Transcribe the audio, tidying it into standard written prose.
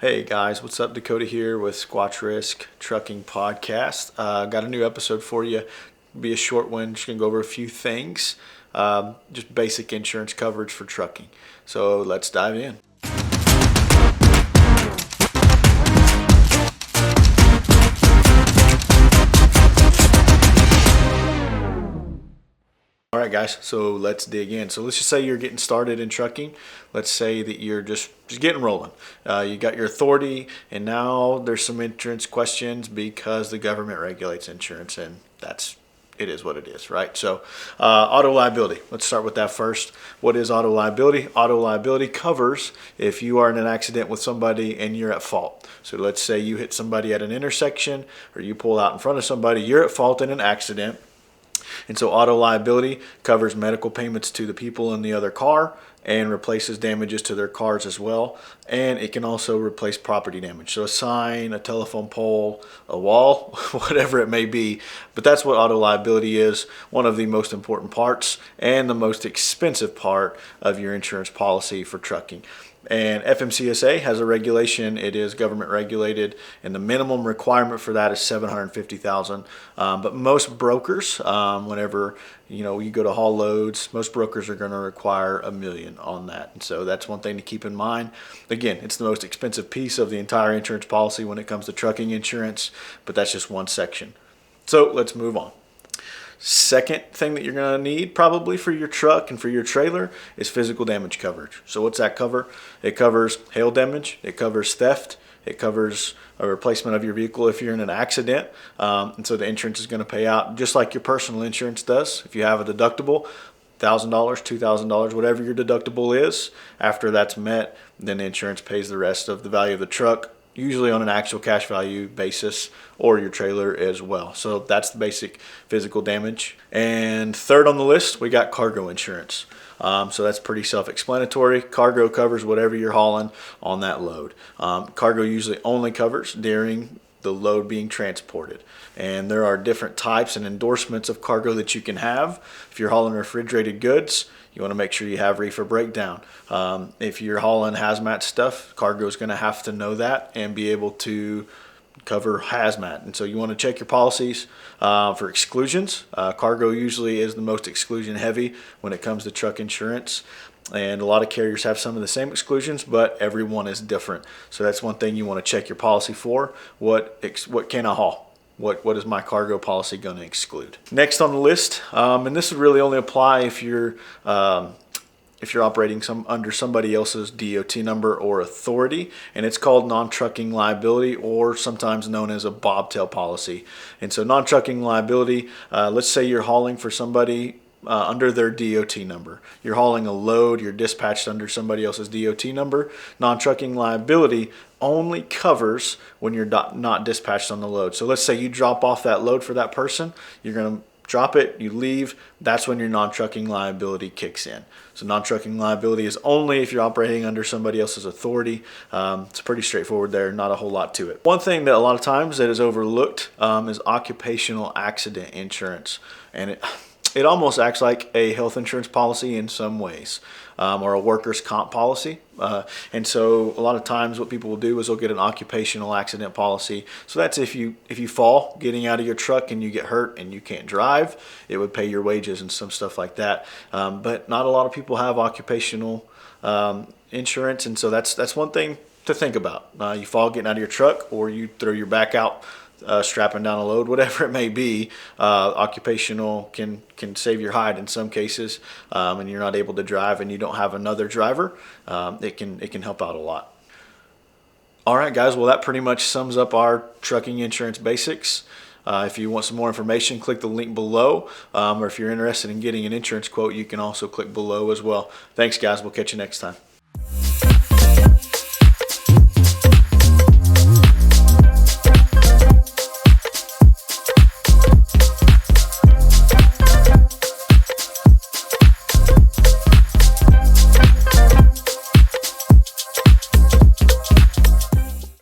Hey guys, what's up? Dakota here with Squatch Risk Trucking Podcast. Got a new episode for you. Be a short one. Just gonna go over a few things, just basic insurance coverage for trucking. So let's dive in. All right, guys, so let's dig in. So let's just say you're getting started in trucking. Let's say that you're just getting rolling. You got your authority, and now there's some insurance questions because the government regulates insurance, and it is what it is, right? So auto liability. Let's start with that first. What is auto liability? Auto liability covers if you are in an accident with somebody and you're at fault. So let's say you hit somebody at an intersection or you pull out in front of somebody, you're at fault in an accident. And so auto liability covers medical payments to the people in the other car and replaces damages to their cars as well. And it can also replace property damage. So a sign, a telephone pole, a wall, whatever it may be. But that's what auto liability is, one of the most important parts and the most expensive part of your insurance policy for trucking. And FMCSA has a regulation. It is government regulated, and the minimum requirement for that is $750,000. But most brokers, whenever you go to haul loads, most brokers are going to require $1 million on that. And so that's one thing to keep in mind. Again, it's the most expensive piece of the entire insurance policy when it comes to trucking insurance, but that's just one section. So let's move on. Second thing that you're going to need probably for your truck and for your trailer is physical damage coverage. So what's that cover? It covers hail damage, it covers theft, it covers a replacement of your vehicle if you're in an accident. And so the insurance is going to pay out just like your personal insurance does. If you have a deductible, $1,000, $2,000, whatever your deductible is, after that's met, then the insurance pays the rest of the value of the truck, usually on an actual cash value basis, or your trailer as well. So that's the basic physical damage. And third on the list, we got cargo insurance. So that's pretty self-explanatory. Cargo covers whatever you're hauling on that load. Cargo usually only covers during the load being transported. And there are different types and endorsements of cargo that you can have. If you're hauling refrigerated goods, you want to make sure you have reefer breakdown. If you're hauling hazmat stuff, cargo is going to have to know that and be able to cover hazmat. And so you want to check your policies for exclusions. Cargo usually is the most exclusion heavy when it comes to truck insurance. And a lot of carriers have some of the same exclusions, but every one is different. So that's one thing you want to check your policy for. What can I haul? What is my cargo policy going to exclude? Next on the list, and this would really only apply if you're operating under somebody else's DOT number or authority, and it's called non-trucking liability, or sometimes known as a bobtail policy. And so non-trucking liability, let's say you're hauling for somebody under their DOT number. You're hauling a load, you're dispatched under somebody else's DOT number. Non-trucking liability only covers when you're not dispatched on the load. So let's say you drop off that load for that person, you're going to drop it, you leave, that's when your non-trucking liability kicks in. So non-trucking liability is only if you're operating under somebody else's authority. It's pretty straightforward there, not a whole lot to it. One thing that a lot of times that is overlooked is occupational accident insurance. And it almost acts like a health insurance policy in some ways, or a workers' comp policy. And so a lot of times what people will do is they'll get an occupational accident policy. So that's if you fall getting out of your truck and you get hurt and you can't drive, it would pay your wages and some stuff like that. But not a lot of people have occupational insurance, and so that's one thing to think about. You fall getting out of your truck, or you throw your back out strapping down a load, whatever it may be, occupational can save your hide in some cases, and you're not able to drive and you don't have another driver, it can help out a lot. All right, guys, well, that pretty much sums up our trucking insurance basics. If you want some more information, click the link below, or if you're interested in getting an insurance quote, you can also click below as well. Thanks, guys. We'll catch you next time.